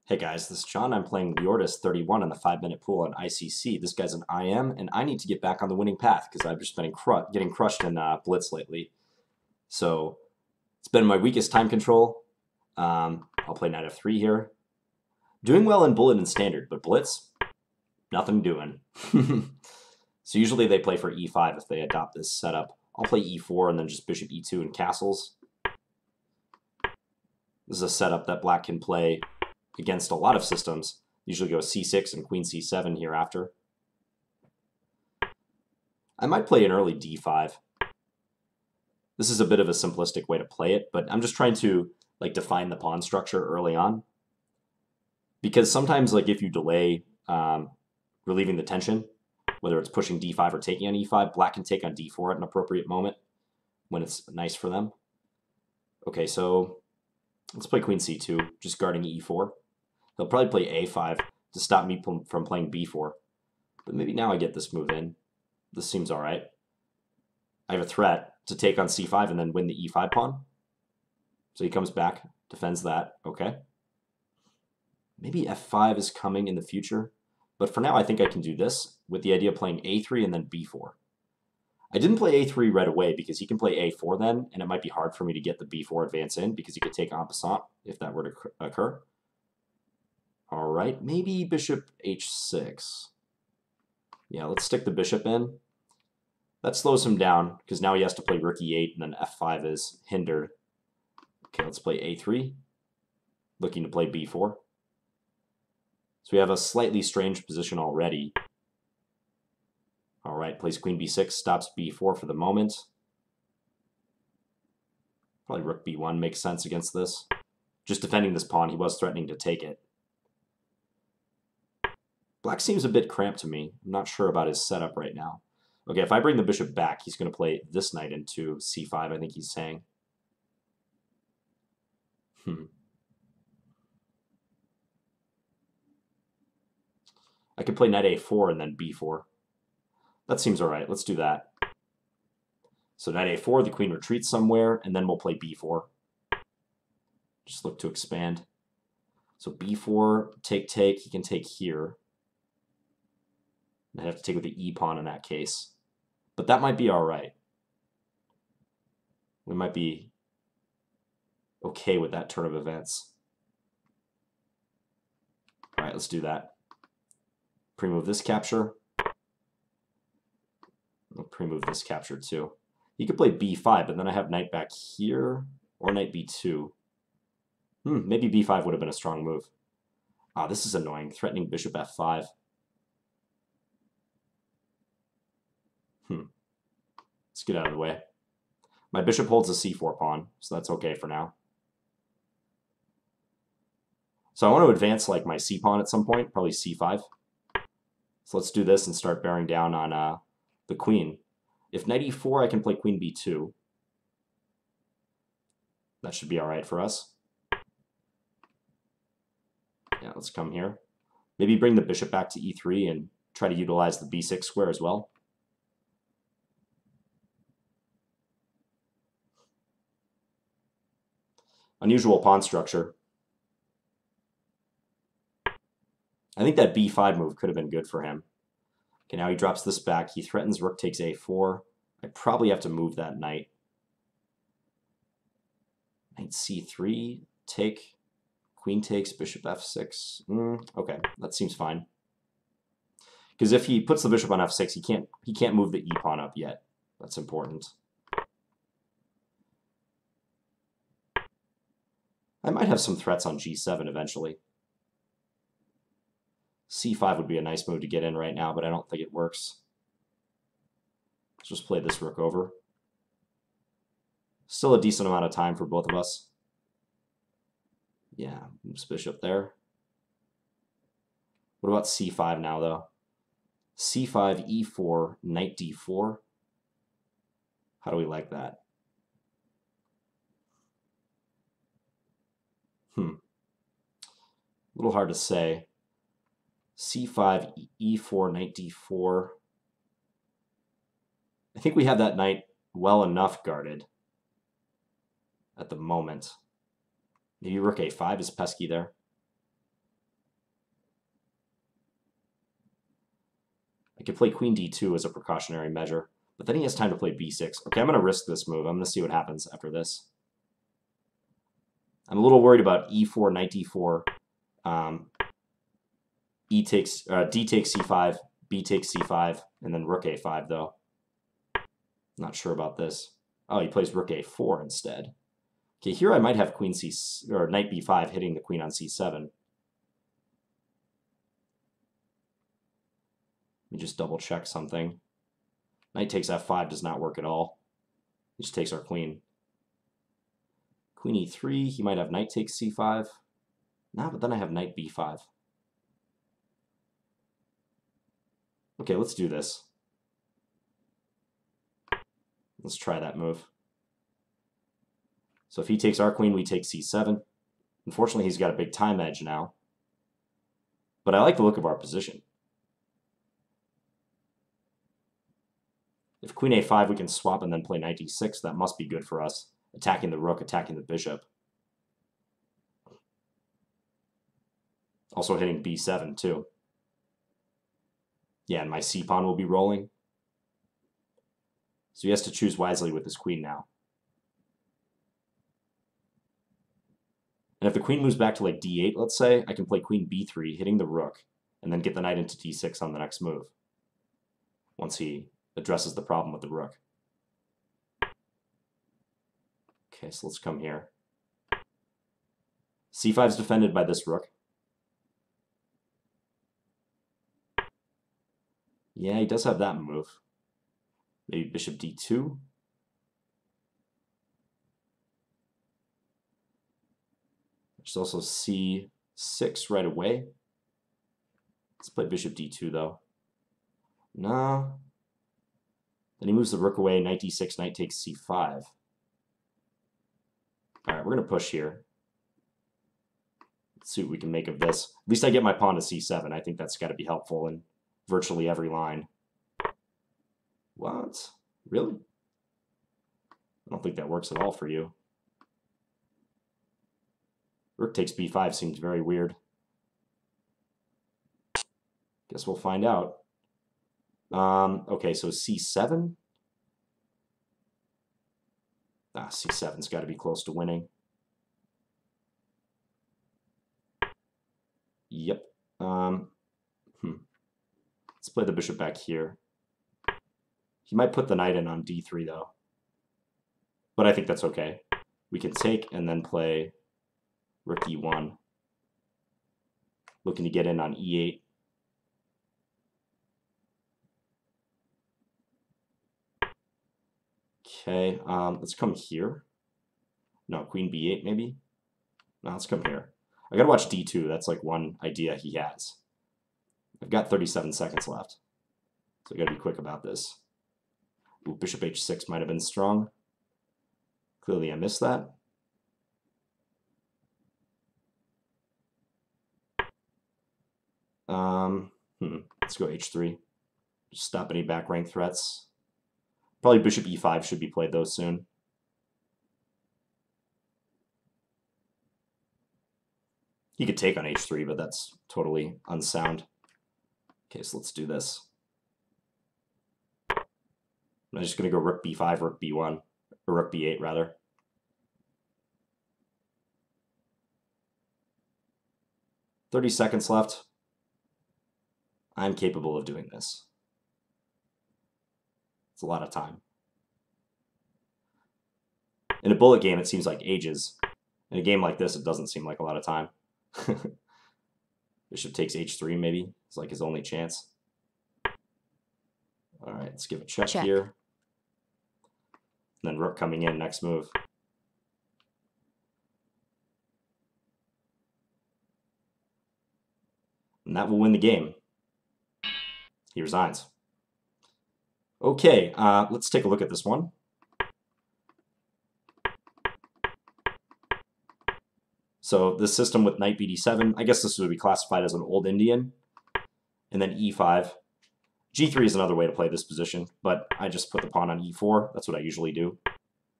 Hey guys, this is John. I'm playing Liordis 31 in the 5-minute pool on ICC. This guy's an IM, and I need to get back on the winning path because I've just been getting crushed in Blitz lately. So it's been my weakest time control. I'll play knight f3 here. Doing well in bullet and standard, but Blitz, nothing doing. So usually they play for e5 if they adopt this setup. I'll play e4 and then just bishop e2 and castles. This is a setup that black can play against a lot of systems. Usually go c6 and queen c7 here after. I might play an early d5. This is a bit of a simplistic way to play it, but I'm just trying to define the pawn structure early on. Because sometimes if you delay relieving the tension, whether it's pushing d5 or taking on e5, black can take on d4 at an appropriate moment when it's nice for them. Okay, so let's play queen c2, just guarding e4. He'll probably play a5 to stop me from playing b4. But maybe now I get this move in. This seems all right. I have a threat to take on c5 and then win the e5 pawn. So he comes back, defends that. Okay. Maybe f5 is coming in the future. But for now, I think I can do this with the idea of playing a3 and then b4. I didn't play a3 right away because he can play a4 then, and it might be hard for me to get the b4 advance in because he could take en passant if that were to occur. All right, maybe bishop h6. Yeah, let's stick the bishop in. That slows him down because now he has to play rook e8 and then f5 is hindered. Okay, let's play a3. Looking to play b4. So we have a slightly strange position already. All right, plays queen b6, stops b4 for the moment. Probably rook b1 makes sense against this. Just defending this pawn, he was threatening to take it. Black seems a bit cramped to me. I'm not sure about his setup right now. Okay, if I bring the bishop back, he's going to play this knight into c5, I think he's saying. I could play knight a4 and then b4. That seems all right. Let's do that. So knight a4, the queen retreats somewhere, and then we'll play b4. Just look to expand. So b4, take, he can take here. I have to take with the e-pawn in that case. But that might be all right. We might be okay with that turn of events. All right, let's do that. Pre-move this capture. I'll pre-move this capture too. He could play b5, but then I have knight back here, or knight b2. Maybe b5 would have been a strong move. Ah, this is annoying. Threatening bishop f5. Let's get out of the way. My bishop holds the c4 pawn, so that's okay for now. So I want to advance my c pawn at some point, probably c5. So let's do this and start bearing down on the queen. If knight e4, I can play queen b2. That should be all right for us. Yeah, let's come here. Maybe bring the bishop back to e3 and try to utilize the b6 square as well. Unusual pawn structure. I think that b5 move could have been good for him. Okay, now he drops this back. He threatens rook takes a4. I probably have to move that knight. Knight c3, take. Queen takes, bishop f6. Okay, that seems fine. Because if he puts the bishop on f6, he can't move the e-pawn up yet. That's important. I might have some threats on g7 eventually. c5 would be a nice move to get in right now, but I don't think it works. Let's just play this rook over. Still a decent amount of time for both of us. Yeah, moves bishop there. What about c5 now, though? c5, e4, knight d4. How do we like that? A little hard to say. c5, e4, knight d4. I think we have that knight well enough guarded at the moment. Maybe rook a5 is pesky there. could play queen d2 as a precautionary measure, but then he has time to play b6. Okay, I'm going to risk this move. I'm going to see what happens after this. I'm a little worried about e4, knight d4, d takes c5, b takes c5, and then rook a5, though. Not sure about this. Oh, he plays rook a4 instead. Okay, here I might have queen c or knight b5 hitting the queen on c7. Let me just double check something. Knight takes f5 does not work at all. He just takes our queen. Queen e3, he might have knight takes c5. No, but then I have knight b5. Okay, let's do this. Let's try that move. So if he takes our queen, we take c7. Unfortunately, he's got a big time edge now. But I like the look of our position. If queen a5, we can swap and then play knight d6. That must be good for us. Attacking the rook, attacking the bishop. Also hitting b7, too. Yeah, and my c-pawn will be rolling. So he has to choose wisely with his queen now. And if the queen moves back to like d8, let's say, I can play queen b3, hitting the rook, and then get the knight into d6 on the next move, once he addresses the problem with the rook. Okay, so let's come here. c5 is defended by this rook. Yeah, he does have that move. Maybe bishop d2. There's also c6 right away. Let's play bishop d2, though. No. Then he moves the rook away, knight d6, knight takes c5. All right, we're going to push here. Let's see what we can make of this. At least I get my pawn to c7. I think that's got to be helpful in virtually every line. What? Really? I don't think that works at all for you. Rook takes b5 seems very weird. Guess we'll find out. Okay, so c7? C7's got to be close to winning. Yep. Let's play the bishop back here. He might put the knight in on d3, though. But I think that's okay. We can take and then play rook e1. Looking to get in on e8. Okay, let's come here. No, queen b8 maybe? No, let's come here. I gotta watch d2. That's like one idea he has. I've got 37 seconds left. So I gotta be quick about this. Ooh, bishop h6 might have been strong. Clearly I missed that. Let's go h3. Just stop any back rank threats. Probably bishop e5 should be played, though, soon. He could take on h3, but that's totally unsound. Okay, so let's do this. I'm just going to go rook b5, rook b1, or rook b8, rather. "30 seconds left. I'm capable of doing this. It's a lot of time. In a bullet game, it seems like ages. In a game like this, it doesn't seem like a lot of time. Bishop takes h3, maybe. It's like his only chance. All right, let's give a check here. And then rook coming in, next move. And that will win the game. He resigns. Okay, let's take a look at this one. So this system with knight bd7, I guess this would be classified as an old Indian. And then e5. g3 is another way to play this position, but I just put the pawn on e4. That's what I usually do.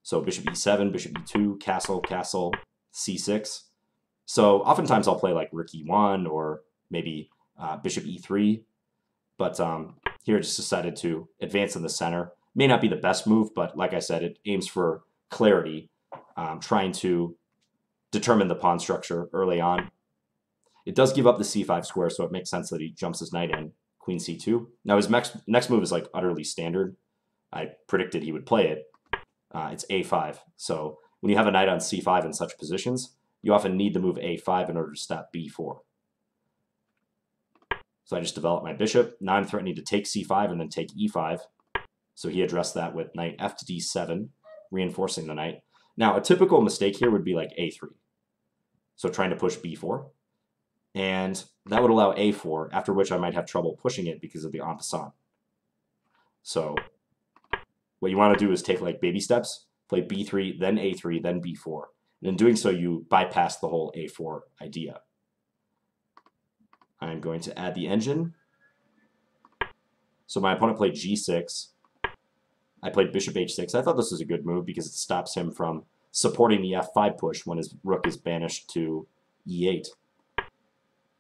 So bishop e7, bishop e2, castle, castle, c6. So oftentimes I'll play like rook e1 or maybe bishop e3. But Here it just decided to advance in the center. May not be the best move, but like I said, it aims for clarity, trying to determine the pawn structure early on. It does give up the c5 square, so it makes sense that he jumps his knight in, queen c2. Now his next move is like utterly standard. I predicted he would play it. It's a5. So when you have a knight on c5 in such positions, you often need the move a5 in order to stop b4. So I just developed my bishop. Now I'm threatening to take c5 and then take e5. So he addressed that with knight f to d7, reinforcing the knight. Now, a typical mistake here would be like a3. So trying to push b4. And that would allow a4, after which I might have trouble pushing it because of the en passant. So what you want to do is take like baby steps, play b3, then a3, then b4. And in doing so, you bypass the whole a4 idea. I'm going to add the engine. So my opponent played g6. I played bishop h6. I thought this was a good move because it stops him from supporting the f5 push when his rook is banished to e8.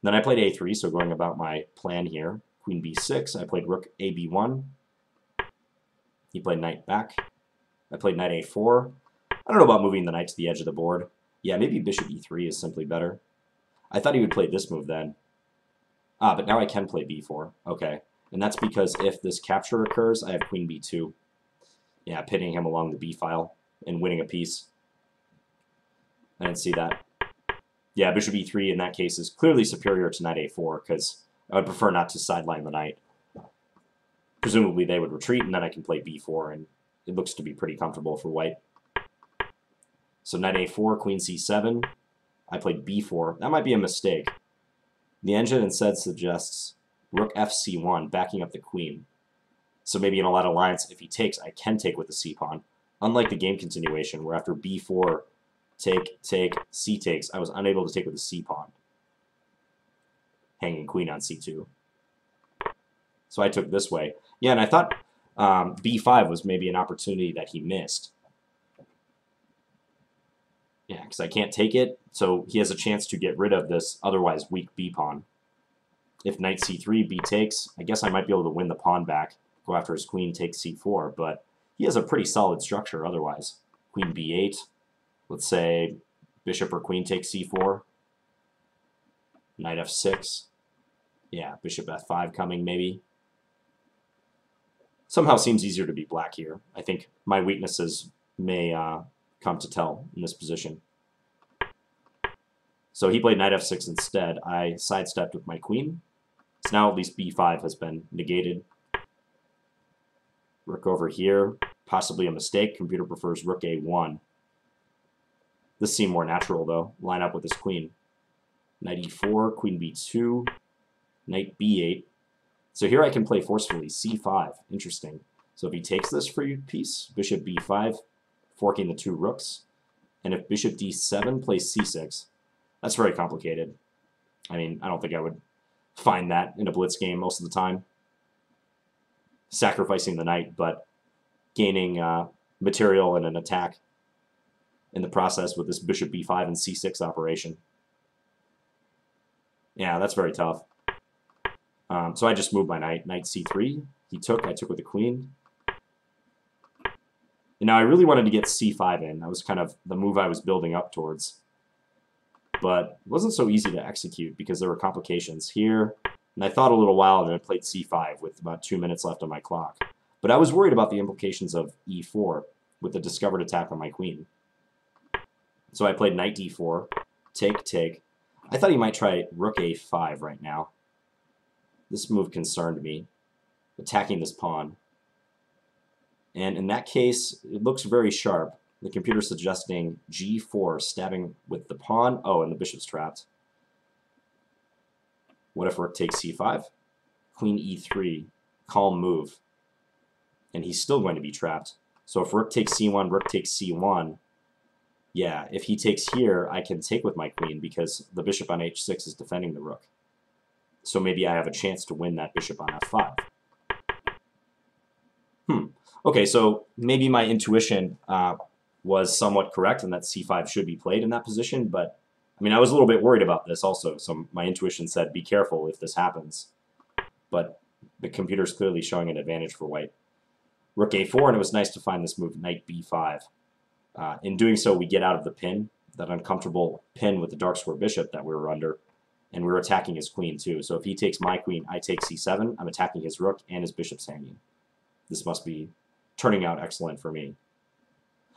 Then I played a3, so going about my plan here. Queen b6. I played rook ab1. He played knight back. I played knight a4. I don't know about moving the knight to the edge of the board. Yeah, maybe bishop e3 is simply better. I thought he would play this move then. But now I can play b4. Okay. And that's because if this capture occurs, I have queen b2. Yeah, pinning him along the b file and winning a piece. I didn't see that. Yeah, bishop e3 in that case is clearly superior to knight a4 because I would prefer not to sideline the knight. Presumably they would retreat and then I can play b4 and it looks to be pretty comfortable for white. So knight a4, queen c7. I played b4. That might be a mistake. The engine instead suggests rook fc1, backing up the queen. So maybe in a lot of lines, if he takes, I can take with the c-pawn. Unlike the game continuation, where after b4, take, c takes, I was unable to take with the c-pawn. Hanging queen on c2. So I took this way. Yeah, and I thought b5 was maybe an opportunity that he missed. Yeah, because I can't take it, so he has a chance to get rid of this otherwise weak b-pawn. If knight c3, b takes, I guess I might be able to win the pawn back, go after his queen, take c4, but he has a pretty solid structure otherwise. Queen b8, let's say bishop or queen takes c4, knight f6, yeah, bishop f5 coming maybe. Somehow seems easier to be black here. I think my weaknesses may come to tell in this position. So he played knight f6 instead. I sidestepped with my queen. So now at least b5 has been negated. Rook over here, possibly a mistake. Computer prefers rook a1. This seemed more natural though. Line up with his queen. Knight e4, queen b2, knight b8. So here I can play forcefully c5. Interesting. So if he takes this free piece, bishop b5, forking the two rooks. And if bishop d7 plays c6, that's very complicated. I mean, I don't think I would find that in a blitz game most of the time. Sacrificing the knight, but gaining material and an attack in the process with this bishop b5 and c6 operation. Yeah, that's very tough. So I just moved my knight. Knight c3. He took. I took with the queen. And now I really wanted to get c5 in. That was kind of the move I was building up towards. But it wasn't so easy to execute because there were complications here. And I thought a little while and then I played c5 with about 2 minutes left on my clock. But I was worried about the implications of e4 with the discovered attack on my queen. So I played knight d4, take. I thought he might try rook a5 right now. This move concerned me, attacking this pawn. And in that case, it looks very sharp. The computer suggesting g4, stabbing with the pawn. Oh, and the bishop's trapped. What if rook takes c5? Queen e3, calm move. And he's still going to be trapped. So if rook takes c1, rook takes c1, yeah, if he takes here, I can take with my queen because the bishop on h6 is defending the rook. So maybe I have a chance to win that bishop on f5. Okay, so maybe my intuition was somewhat correct and that c5 should be played in that position, but I mean, I was a little bit worried about this also, so my intuition said be careful if this happens. But the computer's clearly showing an advantage for white. Rook a4, and it was nice to find this move, knight b5. In doing so, we get out of the pin, that uncomfortable pin with the dark square bishop that we were under, and we were attacking his queen too. So if he takes my queen, I take c7, I'm attacking his rook, and his bishop's hanging. This must be turning out excellent for me.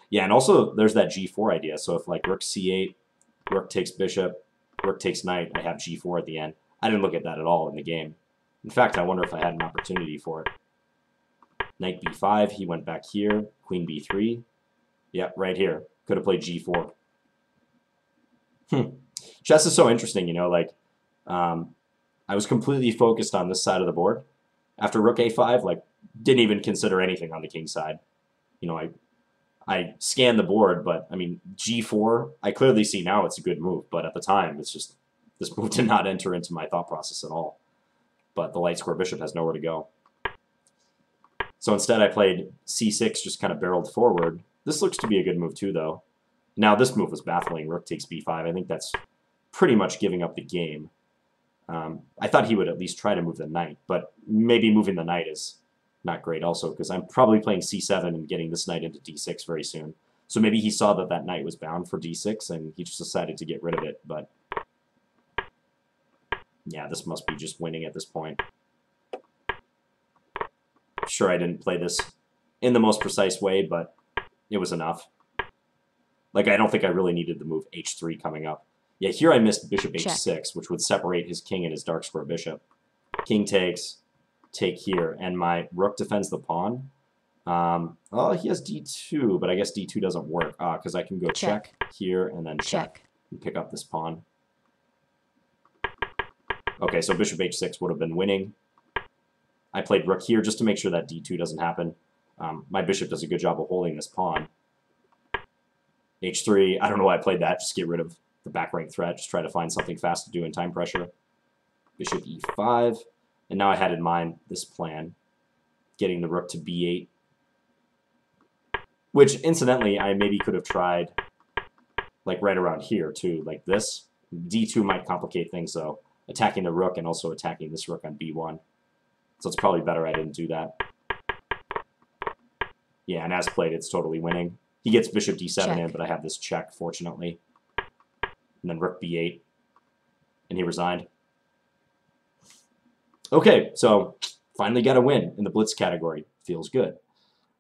Yeah, and also there's that g4 idea. So if like rook c8, rook takes bishop, rook takes knight, I have g4 at the end. I didn't look at that at all in the game. In fact, I wonder if I had an opportunity for it. Knight b5, he went back here, queen b3. Yep, right here. Could have played g4. Chess is so interesting, you know, like, I was completely focused on this side of the board. After rook a5, like, didn't even consider anything on the king side. You know, I scanned the board, but, I mean, g4, I clearly see now it's a good move, but at the time, it's just, this move did not enter into my thought process at all. But the light square bishop has nowhere to go. So instead I played c6, just kind of barreled forward. This looks to be a good move too, though. Now this move was baffling. Rook takes b5. I think that's pretty much giving up the game. I thought he would at least try to move the knight, but maybe moving the knight is not great also, because I'm probably playing c7 and getting this knight into d6 very soon. So maybe he saw that that knight was bound for d6, and he just decided to get rid of it. But yeah, this must be just winning at this point. Sure, I didn't play this in the most precise way, but it was enough. Like, I don't think I really needed the move h3 coming up. Yeah, here I missed bishop h6, which would separate his king and his dark square bishop. King takes, take here, and my rook defends the pawn. Oh, he has d2, but I guess d2 doesn't work. Because I can go check here and then check and pick up this pawn. Okay, so bishop h6 would have been winning. I played rook here just to make sure that d2 doesn't happen. My bishop does a good job of holding this pawn. h3, I don't know why I played that, just get rid of the back rank threat, just try to find something fast to do in time pressure. Bishop e5, and now I had in mind this plan, getting the rook to b8, which incidentally I maybe could have tried like right around here too, like this. d2 might complicate things though, attacking the rook and also attacking this rook on b1. So it's probably better I didn't do that. Yeah, and as played, it's totally winning. He gets bishop d7 in, but I have this check, fortunately. And then rook b8. And he resigned. Okay, so finally got a win in the Blitz category. Feels good.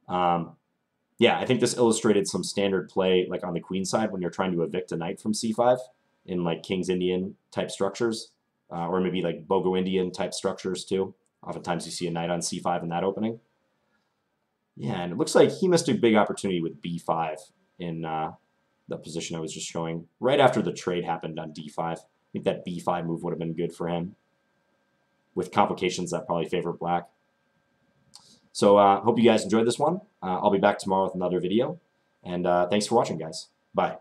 Yeah, I think this illustrated some standard play, like on the queen side, when you're trying to evict a knight from c5 in like King's Indian type structures, or maybe like Bogo Indian type structures too. Oftentimes you see a knight on c5 in that opening. Yeah, and it looks like he missed a big opportunity with b5 in the position I was just showing. Right after the trade happened on d5, I think that b5 move would have been good for him, with complications that probably favor black. So hope you guys enjoyed this one. I'll be back tomorrow with another video, and thanks for watching, guys. Bye.